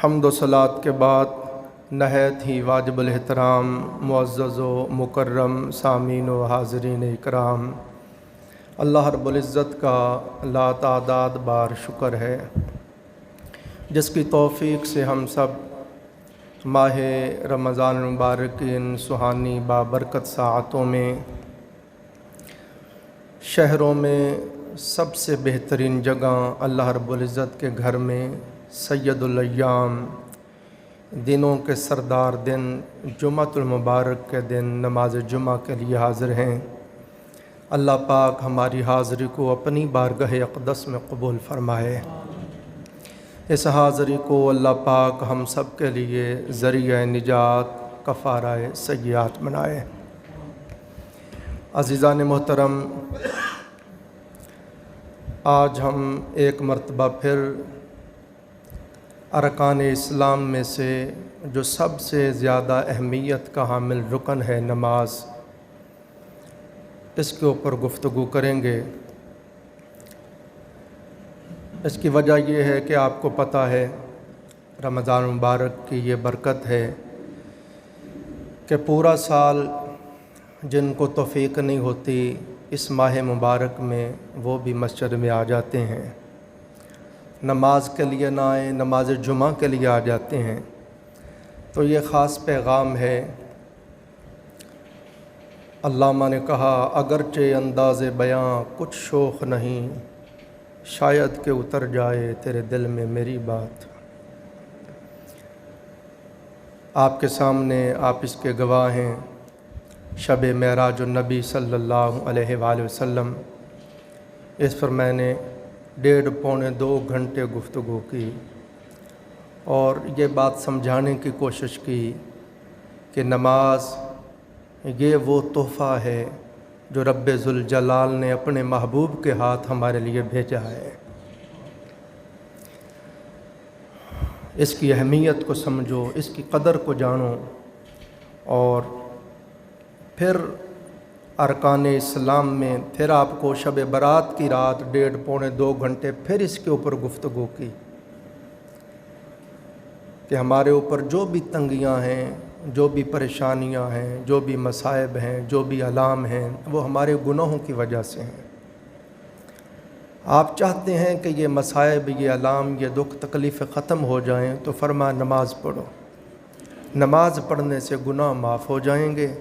حمد و صلات کے بعد نہایت ہی واجب الاحترام معزز و مکرم سامعین و حاضرین اکرام، اللہ رب العزت کا لا تعداد بار شکر ہے جس کی توفیق سے ہم سب ماہ رمضان المبارک کی ان سہانی بابرکت ساعتوں میں شہروں میں سب سے بہترین جگہ اللہ رب العزت کے گھر میں سید الایام دنوں کے سردار دن جمعۃ المبارک کے دن نماز جمعہ کے لیے حاضر ہیں۔ اللہ پاک ہماری حاضری کو اپنی بارگاہ اقدس میں قبول فرمائے۔ اس حاضری کو اللہ پاک ہم سب کے لیے ذریعہ نجات کفارہ سیئات بنائے۔ عزیزان محترم، آج ہم ایک مرتبہ پھر ارکان اسلام میں سے جو سب سے زیادہ اہمیت کا حامل رکن ہے نماز، اس کے اوپر گفتگو کریں گے۔ اس کی وجہ یہ ہے کہ آپ کو پتہ ہے رمضان مبارک کی یہ برکت ہے کہ پورا سال جن کو توفیق نہیں ہوتی اس ماہ مبارک میں وہ بھی مسجد میں آ جاتے ہیں، نماز کے لیے نہ آئیں، نماز جمعہ کے لیے آ جاتے ہیں۔ تو یہ خاص پیغام ہے۔ علامہ نے کہا اگرچہ انداز بیاں کچھ شوق نہیں، شاید کہ اتر جائے تیرے دل میں میری بات۔ آپ کے سامنے آپ اس کے گواہ ہیں، شب معراج النبی صلی اللہ علیہ وآلہ وسلم، اس پر میں نے 1.5-2 گھنٹے گفتگو کی اور یہ بات سمجھانے کی کوشش کی کہ نماز یہ وہ تحفہ ہے جو رب ذوالجلال نے اپنے محبوب کے ہاتھ ہمارے لیے بھیجا ہے۔ اس کی اہمیت کو سمجھو، اس کی قدر کو جانو، اور پھر ارکان اسلام میں پھر آپ کو شب برات کی رات 1.5-2 گھنٹے پھر اس کے اوپر گفتگو کی کہ ہمارے اوپر جو بھی تنگیاں ہیں، جو بھی پریشانیاں ہیں، جو بھی مصائب ہیں، جو بھی آلام ہیں، وہ ہمارے گناہوں کی وجہ سے ہیں۔ آپ چاہتے ہیں کہ یہ مصائب، یہ آلام، یہ دکھ تکلیفیں ختم ہو جائیں تو فرمایا نماز پڑھو۔ نماز پڑھنے سے گناہ معاف ہو جائیں گے،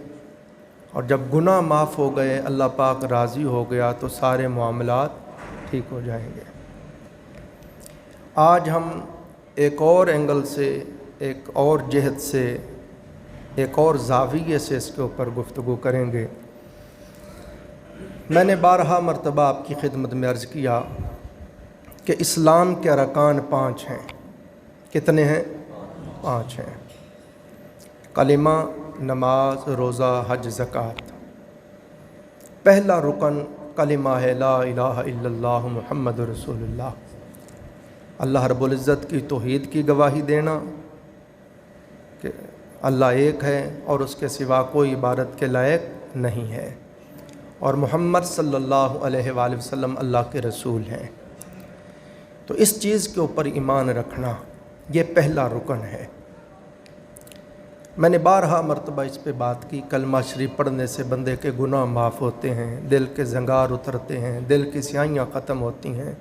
اور جب گناہ معاف ہو گئے، اللہ پاک راضی ہو گیا تو سارے معاملات ٹھیک ہو جائیں گے۔ آج ہم ایک اور اینگل سے، ایک اور جہت سے، ایک اور زاویے سے اس کے اوپر گفتگو کریں گے۔ میں نے بارہا مرتبہ آپ کی خدمت میں عرض کیا کہ اسلام کے ارکان 5 ہیں۔ کتنے ہیں؟ 5 ہیں۔ کلمہ، نماز، روزہ، حج، زکوٰۃ۔ پہلا رکن کلمہ ہے لا الہ الا اللہ محمد رسول اللہ۔ اللہ رب العزت کی توحید کی گواہی دینا کہ اللہ ایک ہے اور اس کے سوا کوئی عبادت کے لائق نہیں ہے، اور محمد صلی اللہ علیہ وآلہ وسلم اللہ کے رسول ہیں۔ تو اس چیز کے اوپر ایمان رکھنا یہ پہلا رکن ہے۔ میں نے بارہا مرتبہ اس پہ بات کی، کلمہ شریف پڑھنے سے بندے کے گناہ معاف ہوتے ہیں، دل کے زنگار اترتے ہیں، دل کی سیاہیاں ختم ہوتی ہیں،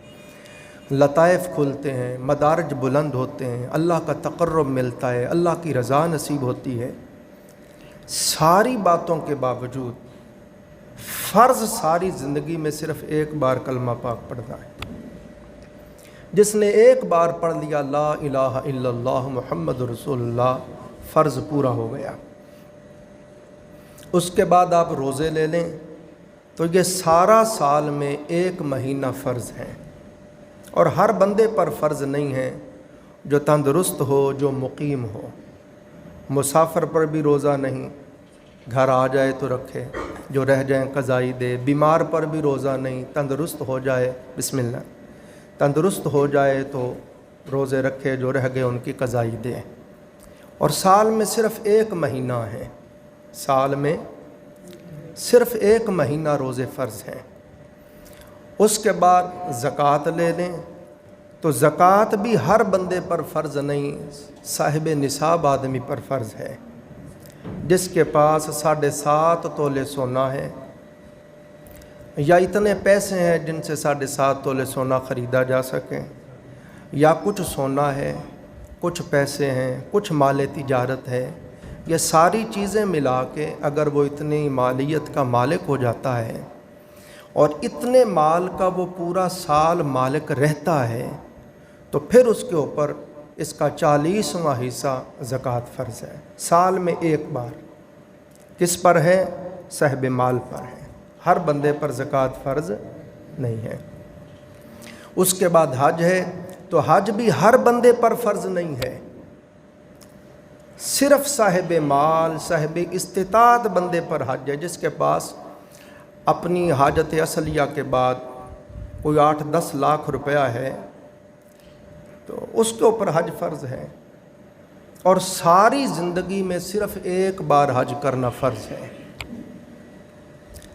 لطائف کھلتے ہیں، مدارج بلند ہوتے ہیں، اللہ کا تقرب ملتا ہے، اللہ کی رضا نصیب ہوتی ہے۔ ساری باتوں کے باوجود فرض ساری زندگی میں صرف ایک بار کلمہ پاک پڑھنا ہے۔ جس نے ایک بار پڑھ لیا لا الہ الا اللہ محمد رسول اللہ، فرض پورا ہو گیا۔ اس کے بعد آپ روزے لے لیں تو یہ سارا سال میں 1 مہینہ فرض ہیں، اور ہر بندے پر فرض نہیں ہے، جو تندرست ہو، جو مقیم ہو۔ مسافر پر بھی روزہ نہیں، گھر آ جائے تو رکھے، جو رہ جائیں قضائی دے۔ بیمار پر بھی روزہ نہیں، تندرست ہو جائے، بسم اللہ، تندرست ہو جائے تو روزے رکھے، جو رہ گئے ان کی قضائی دے۔ اور سال میں صرف 1 مہینہ ہے، سال میں صرف 1 مہینہ روزے فرض ہیں۔ اس کے بعد زکوٰۃ لے لیں تو زکوٰۃ بھی ہر بندے پر فرض نہیں، صاحب نصاب آدمی پر فرض ہے، جس کے پاس 7.5 تولے سونا ہے یا اتنے پیسے ہیں جن سے 7.5 تولے سونا خریدا جا سکے، یا کچھ سونا ہے، کچھ پیسے ہیں، کچھ مال تجارت ہے، یہ ساری چیزیں ملا کے اگر وہ اتنی مالیت کا مالک ہو جاتا ہے اور اتنے مال کا وہ پورا سال مالک رہتا ہے، تو پھر اس کے اوپر اس کا 40واں حصہ زکوٰۃ فرض ہے، سال میں ایک بار۔ کس پر ہے؟ صاحب مال پر ہے، ہر بندے پر زکوٰۃ فرض نہیں ہے۔ اس کے بعد حج ہے، تو حج بھی ہر بندے پر فرض نہیں ہے، صرف صاحب مال، صاحب استطاعت بندے پر حج ہے، جس کے پاس اپنی حاجت اصلیہ کے بعد کوئی 8-10 لاکھ روپیہ ہے تو اس کے اوپر حج فرض ہے، اور ساری زندگی میں صرف ایک بار حج کرنا فرض ہے۔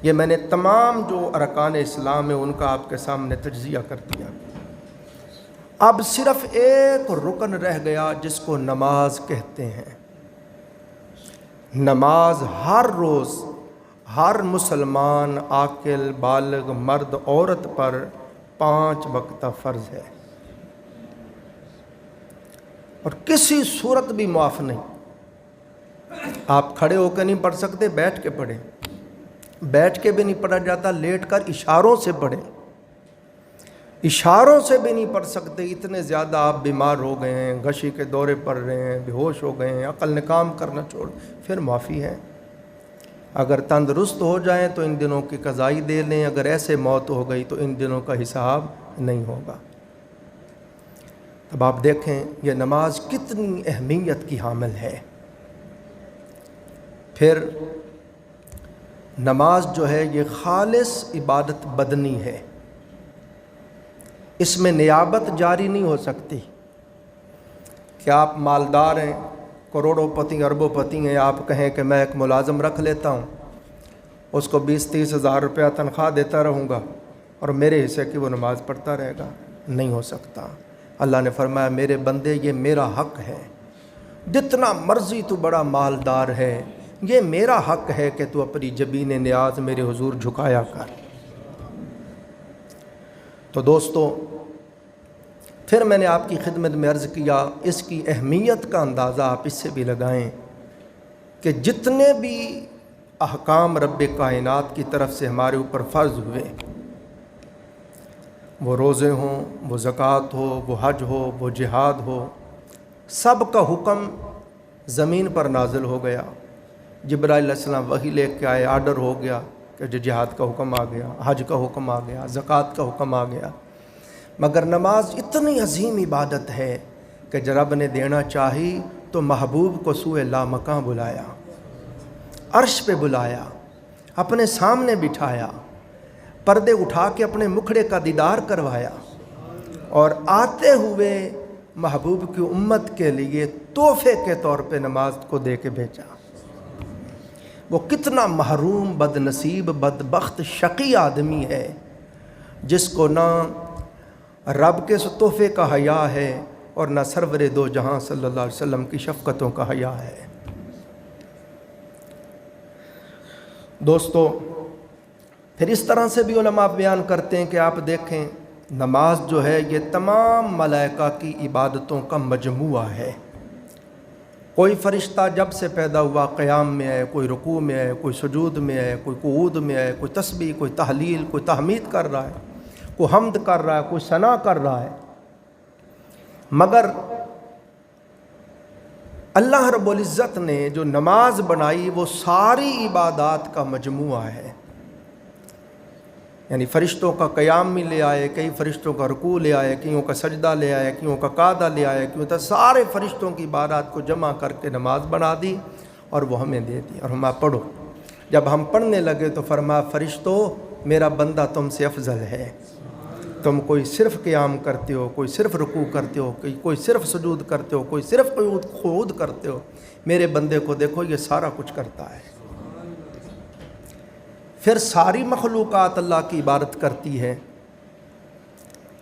یہ میں نے تمام جو ارکان اسلام ہیں ان کا آپ کے سامنے تجزیہ کر دیا۔ اب صرف ایک رکن رہ گیا جس کو نماز کہتے ہیں۔ نماز ہر روز ہر مسلمان عاقل بالغ مرد عورت پر 5 وقتہ فرض ہے، اور کسی صورت بھی معاف نہیں۔ آپ کھڑے ہو کے نہیں پڑھ سکتے، بیٹھ کے پڑھیں، بیٹھ کے بھی نہیں پڑھا جاتا، لیٹ کر اشاروں سے پڑھیں، اشاروں سے بھی نہیں پڑھ سکتے، اتنے زیادہ آپ بیمار ہو گئے ہیں، غشی کے دورے پڑ رہے ہیں، بے ہوش ہو گئے ہیں، عقل نے کام کرنا چھوڑ، پھر معافی ہے۔ اگر تندرست ہو جائیں تو ان دنوں کی قضائی دے لیں، اگر ایسے موت ہو گئی تو ان دنوں کا حساب نہیں ہوگا۔ اب آپ دیکھیں یہ نماز کتنی اہمیت کی حامل ہے۔ پھر نماز جو ہے یہ خالص عبادت بدنی ہے، اس میں نیابت جاری نہیں ہو سکتی کہ آپ مالدار ہیں، کروڑوں پتی اربوں پتی ہیں، آپ کہیں کہ میں ایک ملازم رکھ لیتا ہوں، اس کو 20-30 ہزار روپیہ تنخواہ دیتا رہوں گا اور میرے حصے کی وہ نماز پڑھتا رہے گا، نہیں ہو سکتا۔ اللہ نے فرمایا میرے بندے یہ میرا حق ہے، جتنا مرضی تو بڑا مالدار ہے، یہ میرا حق ہے کہ تو اپنی جبین نیاز میرے حضور جھکایا کر۔ تو دوستو پھر میں نے آپ کی خدمت میں عرض کیا، اس کی اہمیت کا اندازہ آپ اس سے بھی لگائیں کہ جتنے بھی احکام رب کائنات کی طرف سے ہمارے اوپر فرض ہوئے، وہ روزے ہوں، وہ زکوٰۃ ہو، وہ حج ہو، وہ جہاد ہو، سب کا حکم زمین پر نازل ہو گیا۔ جبرائیل علیہ السلام وحی لے کے آئے، آرڈر ہو گیا کہ جہاد کا حکم آ گیا، حج کا حکم آ گیا، زکوٰۃ کا حکم آ گیا۔ مگر نماز اتنی عظیم عبادت ہے کہ جب رب نے دینا چاہی تو محبوب کو سوئے لامکاں بلایا، عرش پہ بلایا، اپنے سامنے بٹھایا، پردے اٹھا کے اپنے مکھڑے کا دیدار کروایا، اور آتے ہوئے محبوب کی امت کے لیے تحفے کے طور پہ نماز کو دے کے بھیجا۔ وہ کتنا محروم، بد نصیب، بدبخت، شقی آدمی ہے جس کو نہ رب کے اس تحفے کا حیا ہے اور نہ سرور دو جہاں صلی اللہ علیہ وسلم کی شفقتوں کا حیا ہے۔ دوستو پھر اس طرح سے بھی علماء بیان کرتے ہیں کہ آپ دیکھیں نماز جو ہے یہ تمام ملائکہ کی عبادتوں کا مجموعہ ہے۔ کوئی فرشتہ جب سے پیدا ہوا قیام میں ہے، کوئی رکوع میں ہے، کوئی سجود میں ہے، کوئی قعود میں ہے، کوئی تسبیح، کوئی تحلیل، کوئی تحمید کر رہا ہے، کوئی حمد کر رہا ہے، کوئی ثنا کر رہا ہے، مگر اللہ رب العزت نے جو نماز بنائی وہ ساری عبادات کا مجموعہ ہے۔ یعنی فرشتوں کا قیام بھی لے آئے، کئی فرشتوں کا رکوع لے آئے، کئیوں کا سجدہ لے آئے، کئیوں کا قعدہ لے آئے، کئیوں کا سارے فرشتوں کی عبادات کو جمع کر کے نماز بنا دی اور وہ ہمیں دے دی، اور ہم پڑھو۔ جب ہم پڑھنے لگے تو فرمایا فرشتوں میرا بندہ تم سے افضل ہے، تم کوئی صرف قیام کرتے ہو، کوئی صرف رکوع کرتے ہو، کوئی صرف سجود کرتے ہو، کوئی صرف قعود کرتے ہو، میرے بندے کو دیکھو یہ سارا کچھ کرتا ہے۔ پھر ساری مخلوقات اللہ کی عبادت کرتی ہے،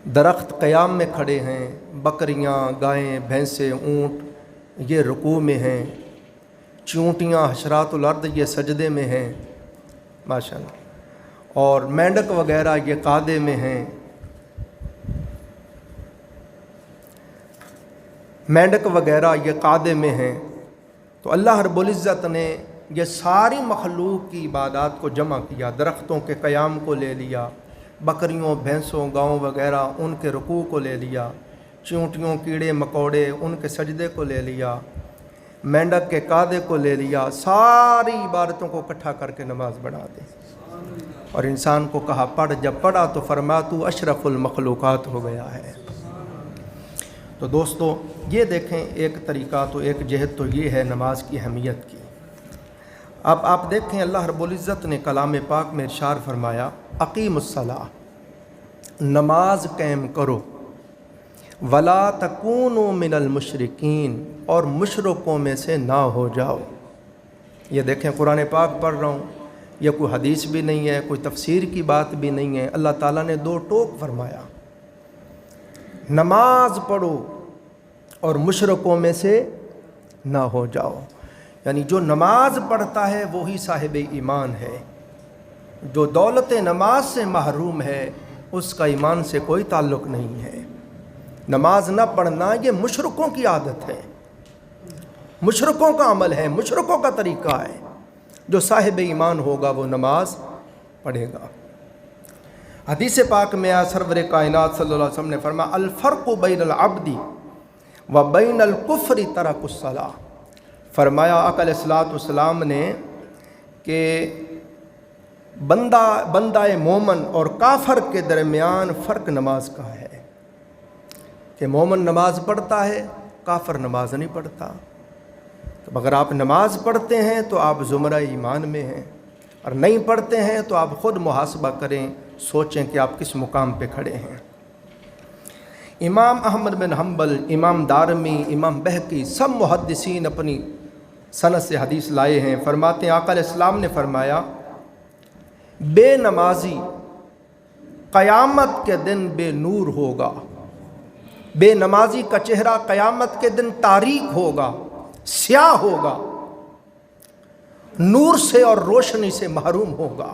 درخت قیام میں کھڑے ہیں، بکریاں، گائیں، بھینسیں، اونٹ یہ رکوع میں ہیں، چونٹیاں حشرات الارض یہ سجدے میں ہیں ماشاءاللہ، اور مینڈک وغیرہ یہ قعدے میں ہیں، مینڈک وغیرہ یہ قعدے میں ہیں۔ تو اللہ رب العزت نے یہ ساری مخلوق کی عبادات کو جمع کیا، درختوں کے قیام کو لے لیا، بکریوں، بھینسوں، گاؤں وغیرہ ان کے رکوع کو لے لیا، چونٹیوں، کیڑے مکوڑے ان کے سجدے کو لے لیا، مینڈک کے قعدے کو لے لیا، ساری عبادتوں کو اکٹھا کر کے نماز بنا دی۔ اور انسان کو کہا پڑھ، جب پڑھا تو فرمایا تو اشرف المخلوقات ہو گیا ہے۔ تو دوستو یہ دیکھیں ایک طریقہ تو ایک جہت تو یہ ہے نماز کی اہمیت کی۔ اب آپ دیکھیں اللہ رب العزت نے کلام پاک میں ارشاد فرمایا اقیم الصلاۃ، نماز قائم کرو، ولا تکونوا من المشرکین، اور مشرکوں میں سے نہ ہو جاؤ۔ یہ دیکھیں قرآن پاک پڑھ رہا ہوں، یہ کوئی حدیث بھی نہیں ہے، کوئی تفسیر کی بات بھی نہیں ہے، اللہ تعالیٰ نے دو ٹوک فرمایا، نماز پڑھو اور مشرکوں میں سے نہ ہو جاؤ۔ یعنی جو نماز پڑھتا ہے وہی صاحب ایمان ہے، جو دولت نماز سے محروم ہے اس کا ایمان سے کوئی تعلق نہیں ہے۔ نماز نہ پڑھنا یہ مشرکوں کی عادت ہے، مشرکوں کا عمل ہے، مشرکوں کا طریقہ ہے۔ جو صاحب ایمان ہوگا وہ نماز پڑھے گا۔ حدیث پاک میں سرور کائنات صلی اللہ علیہ وسلم نے فرمایا الفرق بین العبد و بین الکفر ترک الصلاۃ، فرمایا آقا علیہ الصلوۃ والسلام نے کہ بندہ مومن اور کافر کے درمیان فرق نماز کا ہے، کہ مومن نماز پڑھتا ہے، کافر نماز نہیں پڑھتا۔ تو اگر آپ نماز پڑھتے ہیں تو آپ زمرہ ایمان میں ہیں، اور نہیں پڑھتے ہیں تو آپ خود محاسبہ کریں، سوچیں کہ آپ کس مقام پہ کھڑے ہیں۔ امام احمد بن حنبل، امام دارمی، امام بہقی سب محدثین اپنی سند سے حدیث لائے ہیں، فرماتے ہیں آقا علیہ السلام نے فرمایا بے نمازی قیامت کے دن بے نور ہوگا، بے نمازی کا چہرہ قیامت کے دن تاریک ہوگا، سیاہ ہوگا، نور سے اور روشنی سے محروم ہوگا،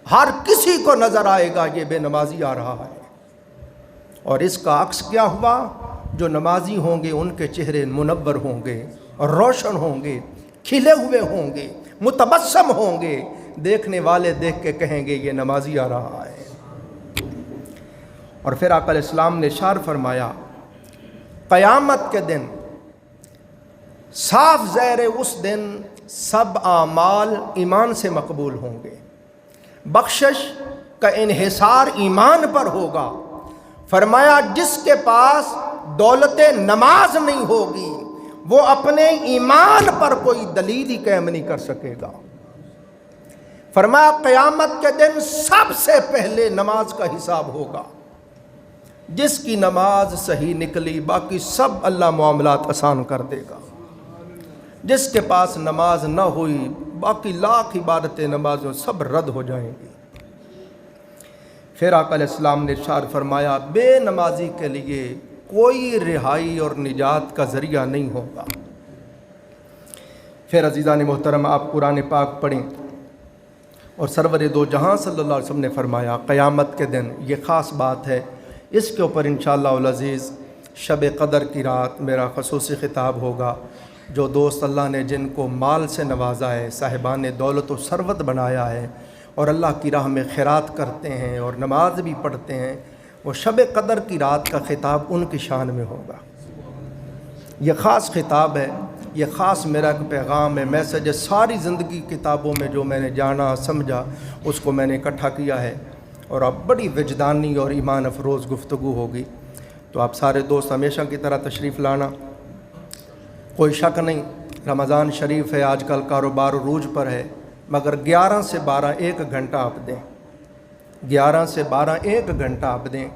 ہر کسی کو نظر آئے گا یہ بے نمازی آ رہا ہے۔ اور اس کا عکس کیا ہوا؟ جو نمازی ہوں گے ان کے چہرے منور ہوں گے اور روشن ہوں گے، کھلے ہوئے ہوں گے، متبسم ہوں گے، دیکھنے والے دیکھ کے کہیں گے یہ نمازی آ رہا ہے۔ اور پھر آقا علیہ السلام نے ارشاد فرمایا قیامت کے دن صاف زیر اس دن سب اعمال ایمان سے مقبول ہوں گے، بخشش کا انحصار ایمان پر ہوگا۔ فرمایا جس کے پاس دولت نماز نہیں ہوگی وہ اپنے ایمان پر کوئی دلیل ہی قائم نہیں کر سکے گا۔ فرمایا قیامت کے دن سب سے پہلے نماز کا حساب ہوگا، جس کی نماز صحیح نکلی باقی سب اللہ معاملات آسان کر دے گا، جس کے پاس نماز نہ ہوئی باقی لاکھ عبادتیں نمازوں سب رد ہو جائیں گی۔ پھر آقا علیہ السلام نے ارشاد فرمایا بے نمازی کے لیے کوئی رہائی اور نجات کا ذریعہ نہیں ہوگا۔ پھر عزیزان محترم آپ قرآن پاک پڑھیں، اور سرور دو جہاں صلی اللہ علیہ وسلم نے فرمایا قیامت کے دن یہ خاص بات ہے، اس کے اوپر انشاءاللہ العزیز شب قدر کی رات میرا خصوصی خطاب ہوگا۔ جو دوست اللہ نے جن کو مال سے نوازا ہے، صاحبان دولت و ثروت بنایا ہے، اور اللہ کی راہ میں خیرات کرتے ہیں اور نماز بھی پڑھتے ہیں، وہ شب قدر کی رات کا خطاب ان کی شان میں ہوگا۔ یہ خاص خطاب ہے، یہ خاص میرا ایک پیغام ہے، میسج ہے، ساری زندگی کتابوں میں جو میں نے جانا سمجھا اس کو میں نے اکٹھا کیا ہے، اور اب بڑی وجدانی اور ایمان افروز گفتگو ہوگی۔ تو آپ سارے دوست ہمیشہ کی طرح تشریف لانا۔ کوئی شک نہیں رمضان شریف ہے، آج کل کاروبار عروج پر ہے، مگر 11 سے 12 ایک گھنٹہ آپ دیں، 11 سے 12 ایک گھنٹہ آپ دیں،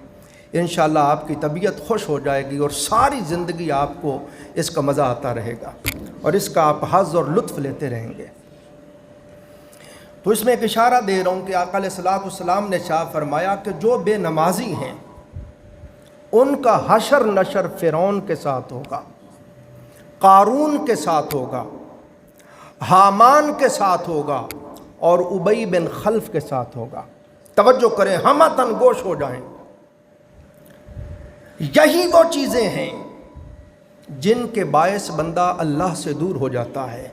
انشاءاللہ آپ کی طبیعت خوش ہو جائے گی، اور ساری زندگی آپ کو اس کا مزہ آتا رہے گا، اور اس کا آپ حظ اور لطف لیتے رہیں گے۔ تو اس میں ایک اشارہ دے رہا ہوں کہ آقا علیہ الصلوۃ والسلام نے ارشاد فرمایا کہ جو بے نمازی ہیں ان کا حشر نشر فرعون کے ساتھ ہوگا، قارون کے ساتھ ہوگا، حامان کے ساتھ ہوگا اور ابی بن خلف کے ساتھ ہوگا۔ توجہ کریں، ہمتاً گوش ہو جائیں۔ یہی وہ چیزیں ہیں جن کے باعث بندہ اللہ سے دور ہو جاتا ہے۔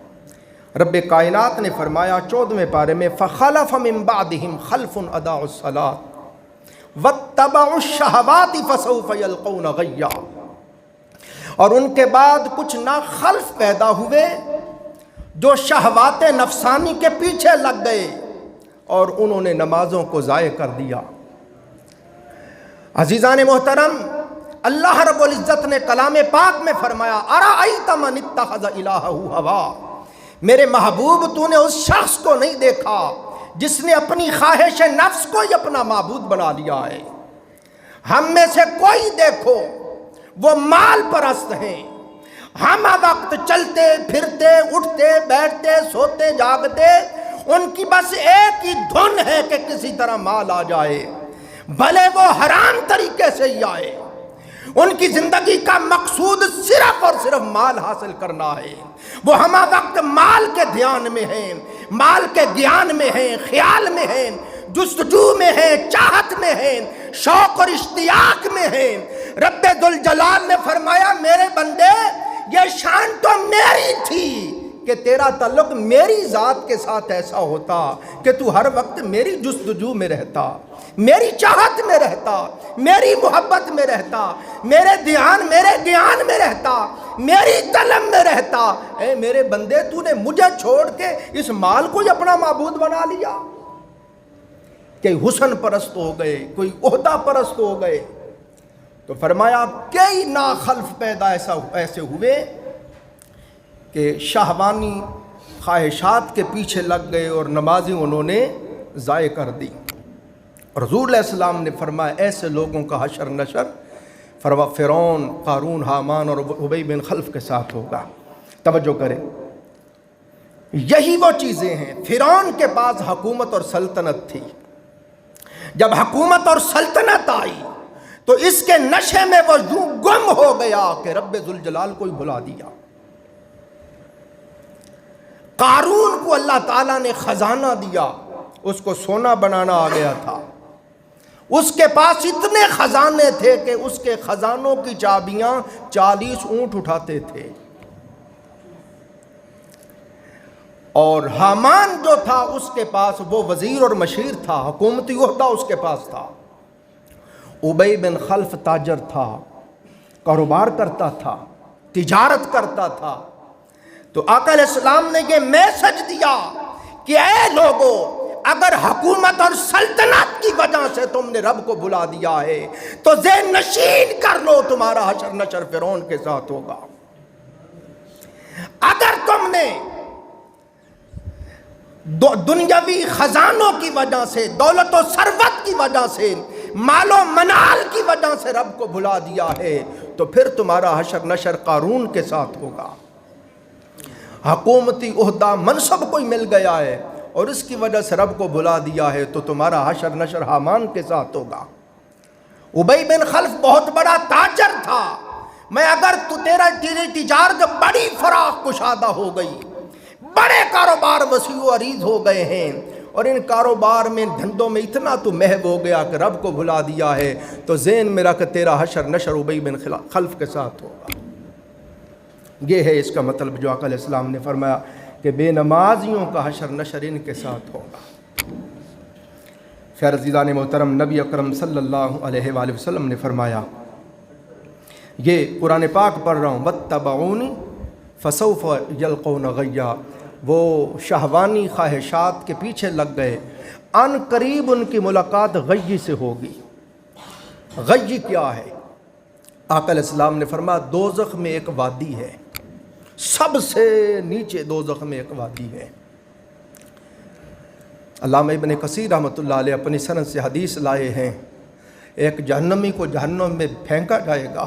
رب کائنات نے فرمایا 14ویں پارے میں فَخَلَفَ مِن بَعْدِهِمْ خَلْفٌ أَضَاعُوا الصَّلَاةَ وَاتَّبَعُوا الشَّهَوَاتِ فَسَوْفَ يَلْقَوْنَ غَيًّا، اور ان کے بعد کچھ ناخلف پیدا ہوئے جو شہوات نفسانی کے پیچھے لگ گئے اور انہوں نے نمازوں کو ضائع کر دیا۔ عزیزان محترم، اللہ رب العزت نے کلام پاک میں فرمایا أَرَأَيْتَ مَنِ اتَّخَذَ إِلَٰهَهُ هَوَاهُ، میرے محبوب تو نے اس شخص کو نہیں دیکھا جس نے اپنی خواہش نفس کو ہی اپنا معبود بنا لیا ہے۔ ہم میں سے کوئی دیکھو وہ مال پرست ہیں، ہم وقت چلتے پھرتے اٹھتے بیٹھتے سوتے جاگتے ان کی بس ایک ہی دھن ہے کہ کسی طرح مال آ جائے، بھلے وہ حرام طریقے سے ہی آئے۔ ان کی زندگی کا مقصود صرف اور صرف مال حاصل کرنا ہے۔ وہ ہمہ وقت مال کے دھیان میں ہیں، مال کے گیان میں ہیں، خیال میں ہیں، جستجو میں ہیں، چاہت میں ہیں، شوق اور اشتیاق میں ہیں۔ رب ذوالجلال نے فرمایا میرے بندے یہ شان تو میری تھی کہ تیرا تعلق میری ذات کے ساتھ ایسا ہوتا کہ تو ہر وقت میری جستجو میں رہتا، میری چاہت میں رہتا، میری محبت میں رہتا، میرے دھیان میرے گیان میں رہتا، میری طلب میں رہتا۔ اے میرے بندے تو نے مجھے چھوڑ کے اس مال کو ہی اپنا معبود بنا لیا۔ کہ حسن پرست ہو گئے، کوئی عہدہ پرست ہو گئے۔ تو فرمایا کئی ناخلف پیدا ایسے ہوئے کہ شہوانی خواہشات کے پیچھے لگ گئے اور نمازیں انہوں نے ضائع کر دی۔ رسول علیہ السلام نے فرمایا ایسے لوگوں کا حشر نشر فرعون، قارون، حامان اور ابی بن خلف کے ساتھ ہوگا۔ توجہ کریں، یہی وہ چیزیں ہیں۔ فرعون کے پاس حکومت اور سلطنت تھی، جب حکومت اور سلطنت آئی تو اس کے نشے میں وہ یوں گم ہو گیا کہ رب ذوالجلال کو ہی بھلا دیا۔ قارون کو اللہ تعالیٰ نے خزانہ دیا، اس کو سونا بنانا آ گیا تھا، اس کے پاس اتنے خزانے تھے کہ اس کے خزانوں کی چابیاں 40 اونٹ اٹھاتے تھے۔ اور حامان جو تھا اس کے پاس وہ وزیر اور مشیر تھا، حکومتی عہدہ اس کے پاس تھا۔ ابی بن خلف تاجر تھا، کاروبار کرتا تھا، تجارت کرتا تھا۔ تو آقا علیہ السلام نے یہ میسج دیا کہ اے لوگو، اگر حکومت اور سلطنت کی وجہ سے تم نے رب کو بھلا دیا ہے تو ذہن نشین کر لو تمہارا حشر نشر فرعون کے ساتھ ہوگا۔ اگر تم نے دنیاوی خزانوں کی وجہ سے، دولت و ثروت کی وجہ سے، مال و منال کی وجہ سے رب کو بھلا دیا ہے تو پھر تمہارا حشر نشر قارون کے ساتھ ہوگا۔ حکومتی عہدہ منصب کوئی مل گیا ہے اور اس کی وجہ سے رب کو بھلا دیا ہے تو تمہارا حشر نشر حامان کے ساتھ ہوگا۔ ابی بن خلف بہت بڑا تاجر تھا، میں اگر تیری تجارت بڑی فراخ کشادہ ہو گئی، بڑے کاروبار وسیع و عریض ہو گئے ہیں اور ان کاروبار میں دھندوں میں اتنا تو محو ہو گیا کہ رب کو بھلا دیا ہے تو ذہن میں رکھ تیرا حشر نشر ابی بن خلف کے ساتھ ہوگا۔ یہ ہے اس کا مطلب جو آقا علیہ السلام نے فرمایا کہ بے نمازیوں کا حشر نشر ان کے ساتھ ہوگا۔ خیر عزیزان محترم، نبی اکرم صلی اللہ علیہ وآلہ وسلم نے فرمایا، یہ قرآن پاک پڑھ رہا ہوں، وَاتَّبَعُونِ فَسَوْفَ يَلْقَوْنَ غَيًّا، وہ شہوانی خواہشات کے پیچھے لگ گئے، ان قریب ان کی ملاقات غی سے ہوگی۔ غی کیا ہے؟ آقا علیہ السلام نے فرمایا دوزخ میں ایک وادی ہے، سب سے نیچے دوزخ میں ایک وادی ہے۔ علامہ ابن کثیر رحمۃ اللہ علیہ اپنی سند سے حدیث لائے ہیں، ایک جہنمی کو جہنم میں پھینکا جائے گا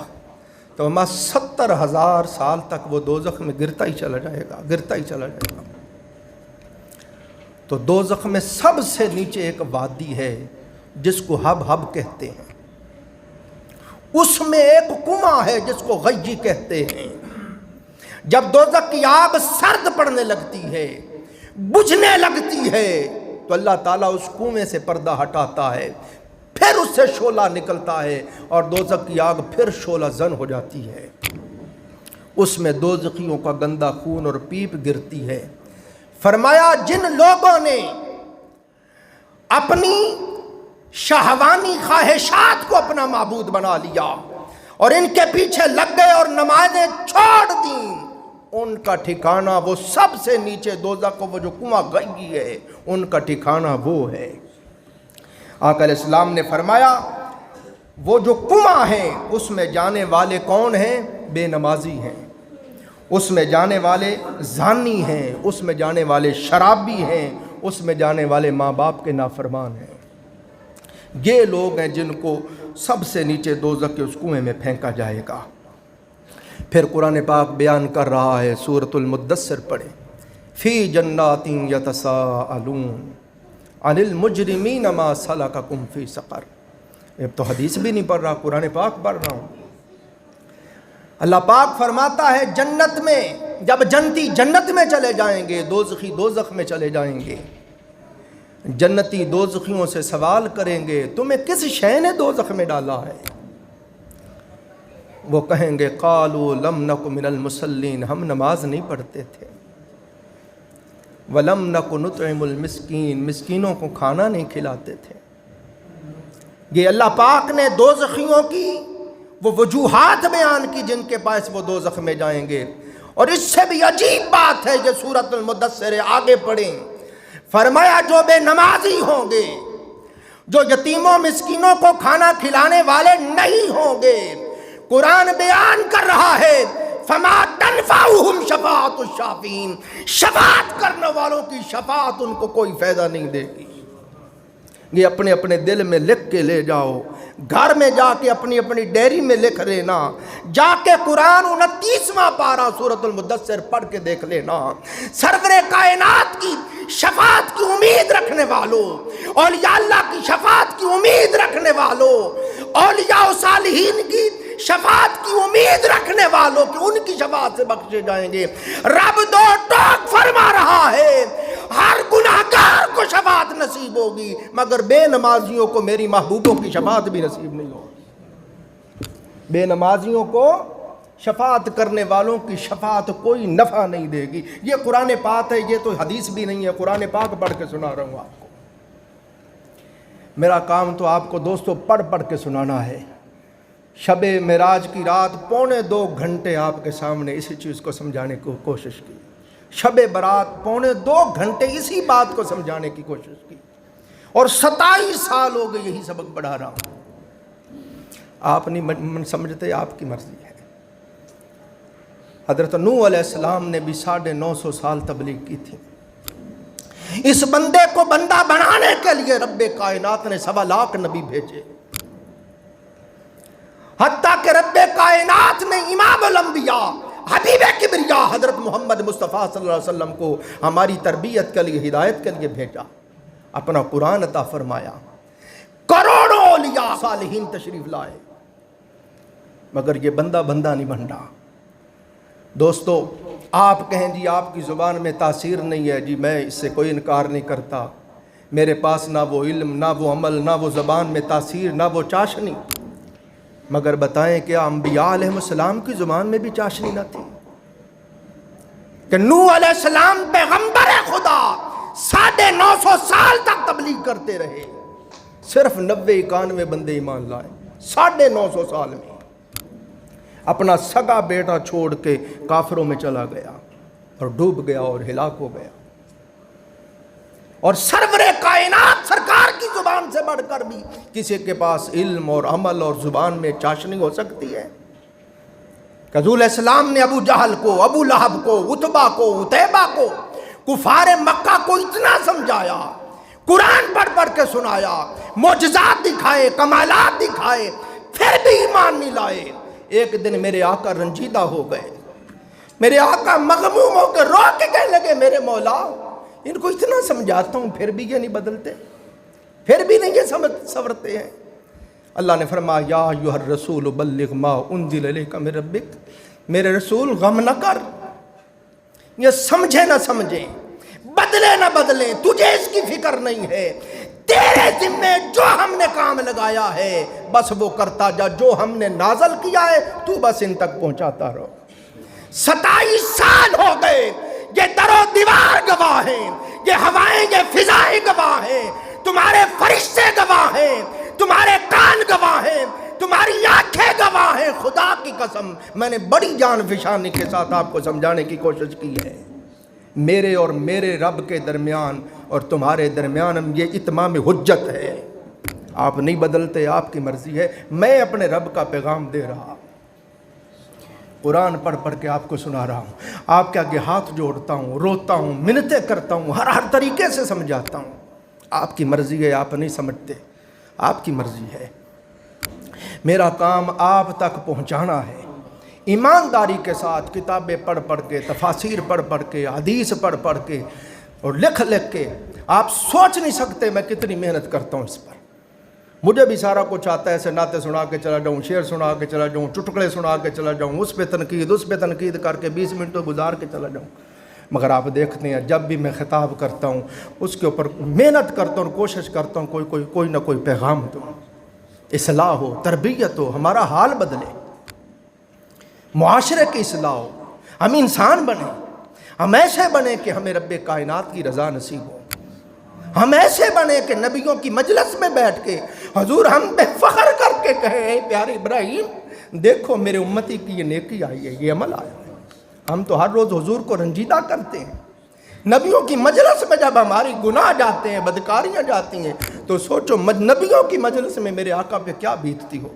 تو 70,000 سال تک وہ دوزخ میں گرتا ہی چلا جائے گا، گرتا ہی چلا جائے گا۔ تو دوزخ میں سب سے نیچے ایک وادی ہے جس کو ہب ہب کہتے ہیں، اس میں ایک کنواں ہے جس کو غیّی کہتے ہیں. جب دوزخ کی آگ سرد پڑنے لگتی ہے، بجھنے لگتی ہے، تو اللہ تعالیٰ اس کنویں سے پردہ ہٹاتا ہے، پھر اس سے شعلہ نکلتا ہے اور دوزخ کی آگ پھر شعلہ زن ہو جاتی ہے. اس میں دوزخیوں کا گندا خون اور پیپ گرتی ہے. فرمایا جن لوگوں نے اپنی شہوانی خواہشات کو اپنا معبود بنا لیا اور ان کے پیچھے لگ گئے اور نمازیں چھوڑ دیں، ان کا ٹھکانہ وہ سب سے نیچے دوزخ کو، وہ جو کنواں غیّی ہے، ان کا ٹھکانہ وہ ہے. آقا علیہ السلام نے فرمایا وہ جو کنواں ہے اس میں جانے والے کون ہیں؟ بے نمازی ہیں، اس میں جانے والے زانی ہیں، اس میں جانے والے شرابی ہیں، اس میں جانے والے ماں باپ کے نافرمان ہیں. یہ لوگ ہیں جن کو سب سے نیچے دوزخ کے اس کنویں میں پھینکا جائے گا. پھر قرآن پاک بیان کر رہا ہے، سورۃ المدثر پڑھیں، فی جنات یتساءلون عن المجرمین ما سلککم فی سقر. اب تو حدیث بھی نہیں پڑھ رہا، قرآن پاک پڑھ رہا ہوں. اللہ پاک فرماتا ہے جنت میں جب جنتی جنت میں چلے جائیں گے، دوزخی دوزخ میں چلے جائیں گے، جنتی دوزخیوں سے سوال کریں گے تمہیں کس شے نے دوزخ میں ڈالا ہے؟ وہ کہیں گے قالوا لم نک من المصلین، ہم نماز نہیں پڑھتے تھے، ولم نک نطعم المسکین، مسکینوں کو کھانا نہیں کھلاتے تھے. یہ اللہ پاک نے دوزخیوں کی وہ وجوہات بیان کی جن کے باعث وہ دوزخ میں جائیں گے. اور اس سے بھی عجیب بات ہے، یہ سورۃ المدثر آگے پڑھیں، فرمایا جو بے نمازی ہوں گے، جو یتیموں مسکینوں کو کھانا کھلانے والے نہیں ہوں گے، قرآن بیان کر رہا ہے فما تنفعہم شفاعت الشافعین، شفاعت کرنے والوں کی شفاعت ان کو کوئی فائدہ نہیں دے گی. یہ اپنے اپنے دل میں لکھ کے لے جاؤ، گھر میں جا کے اپنی اپنی ڈیری میں لکھ لینا، جا کے قرآن 29واں پارہ سورۃ المدثر پڑھ کے دیکھ لینا. سرور کائنات کی شفاعت کی امید رکھنے والوں، اولیاء اللہ کی شفاعت کی امید رکھنے والوں، اولیاء و صالحین کی شفاعت کی امید رکھنے والوں کہ ان کی شفاعت سے بخشے جائیں گے. رب دو ٹوک فرما رہا ہے ہر گناہگار کو شفاعت نصیب ہوگی، مگر بے نمازیوں کو میری محبوبوں کی شفاعت بھی نصیب نہیں ہوگی. بے نمازیوں کو شفاعت کرنے والوں کی شفاعت کوئی نفع نہیں دے گی. یہ قرآن پاک ہے، یہ تو حدیث بھی نہیں ہے، قرآن پاک پڑھ کے سنا رہا ہوں آپ کو. میرا کام تو آپ کو دوستو پڑھ پڑھ کے سنانا ہے. شب معراج کی رات 2.25 گھنٹے آپ کے سامنے اسی چیز کو سمجھانے کی کوشش کی. شب برات 2.25 گھنٹے اسی بات کو سمجھانے کی کوشش کی، اور 27 سال ہو گئے یہی سبق پڑھا رہا ہوں. آپ نہیں سمجھتے، آپ کی مرضی ہے. حضرت نوح علیہ السلام نے بھی 950 سال تبلیغ کی تھی. اس بندے کو بندہ بنانے کے لیے رب کائنات نے 1.25 لاکھ نبی بھیجے، حتیٰ کہ رب کائنات نے امام الانبیاء حبیب کبریا حضرت محمد مصطفیٰ صلی اللہ علیہ وسلم کو ہماری تربیت کے لیے، ہدایت کے لیے بھیجا، اپنا قرآن عطا فرمایا، کروڑوں اولیاء صالحین تشریف لائے، مگر یہ بندہ نہیں بنتا. دوستو آپ کہیں جی آپ کی زبان میں تاثیر نہیں ہے، جی میں اس سے کوئی انکار نہیں کرتا، میرے پاس نہ وہ علم، نہ وہ عمل، نہ وہ زبان میں تاثیر، نہ وہ چاشنی، مگر بتائیں کہ انبیاء علیہ السلام کی زبان میں بھی چاشنی نہ تھی؟ کہ نوح علیہ السلام پیغمبر خدا 950 سال تک تبلیغ کرتے رہے، صرف 90-91 بندے ایمان لائے 950 سال میں. اپنا سگا بیٹا چھوڑ کے کافروں میں چلا گیا اور ڈوب گیا اور ہلاک ہو گیا. اور سرور کائنات سرکار کی زبان سے بڑھ کر بھی کسی کے پاس علم اور عمل اور زبان میں چاشنی ہو سکتی ہے؟ حضور علیہ السلام نے ابو جہل کو، ابو لہب کو، عتبہ کو، عتیبہ کو، کفار مکہ کو اتنا سمجھایا، قرآن پڑھ پڑھ کے سنایا، معجزات دکھائے، کمالات دکھائے، پھر بھی ایمان نہیں لائے. ایک دن میرے آقا رنجیدہ ہو گئے، میرے آقا مغموم ہو کے رو کے کہنے لگے میرے مولا ان کو اتنا سمجھاتا ہوں پھر بھی یہ نہیں بدلتے، پھر بھی نہیں یہ سنورتے ہیں. اللہ نے فرمایا یا ایھا الرسول بلغ ما انزل الیک من ربک، میرے رسول غم نہ کر، یہ سمجھے نہ سمجھے، بدلے نہ بدلے، تجھے اس کی فکر نہیں ہے، تیرے ذمے جو ہم نے کام لگایا ہے بس وہ کرتا جا، جو ہم نے نازل کیا ہے تو بس ان تک پہنچاتا رہو۔ 27 سال ہو گئے، یہ در و دیوار گواہ ہیں، یہ ہوائیں، یہ فضائیں گواہ ہیں، تمہارے فرشتے گواہ ہیں، تمہارے کان گواہ ہیں، تمہاری آنکھیں گواہ ہیں۔ خدا کی قسم میں نے بڑی جان فشانی کے ساتھ آپ کو سمجھانے کی کوشش کی ہے، میرے اور میرے رب کے درمیان اور تمہارے درمیان یہ اتمام حجت ہے، آپ نہیں بدلتے، آپ کی مرضی ہے، میں اپنے رب کا پیغام دے رہا، قرآن پڑھ کے آپ کو سنا رہا ہوں، آپ کے آگے ہاتھ جوڑتا ہوں، روتا ہوں، منتیں کرتا ہوں، ہر طریقے سے سمجھاتا ہوں، آپ کی مرضی ہے، آپ نہیں سمجھتے، آپ کی مرضی ہے، میرا کام آپ تک پہنچانا ہے، ایمانداری کے ساتھ کتابیں پڑھ کے، تفاسیر پڑھ کے، حدیث پڑھ کے اور لکھ کے، آپ سوچ نہیں سکتے میں کتنی محنت کرتا ہوں اس پر۔ مجھے بھی سارا کچھ آتا ہے، ایسے نعتیں سنا کے چلا جاؤں، شعر سنا کے چلا جاؤں، چٹکلے سنا کے چلا جاؤں، اس پہ تنقید کر کے 20 منٹ گزار کے چلا جاؤں، مگر آپ دیکھتے ہیں جب بھی میں خطاب کرتا ہوں اس کے اوپر محنت کرتا ہوں، کوشش کرتا ہوں کوئی نہ کوئی پیغام دوں، اصلاح ہو، تربیت ہو، ہمارا حال بدلے، معاشرے کی اصلاح ہو، ہم انسان بنیں، ہم ایسے بنیں کہ ہمیں رب کائنات کی رضا نصیب ہو، ہم ایسے بنیں کہ نبیوں کی مجلس میں بیٹھ کے حضور ہم بے فخر کر کے کہیں اے پیارے ابراہیم دیکھو میرے امتی کی یہ نیکی آئی ہے، یہ عمل آیا ہے۔ ہم تو ہر روز حضور کو رنجیدہ کرتے ہیں، نبیوں کی مجلس میں جب ہماری گناہ جاتے ہیں، بدکاریاں جاتی ہیں تو سوچو نبیوں کی مجلس میں میرے آقا پہ کیا بیتتی ہو۔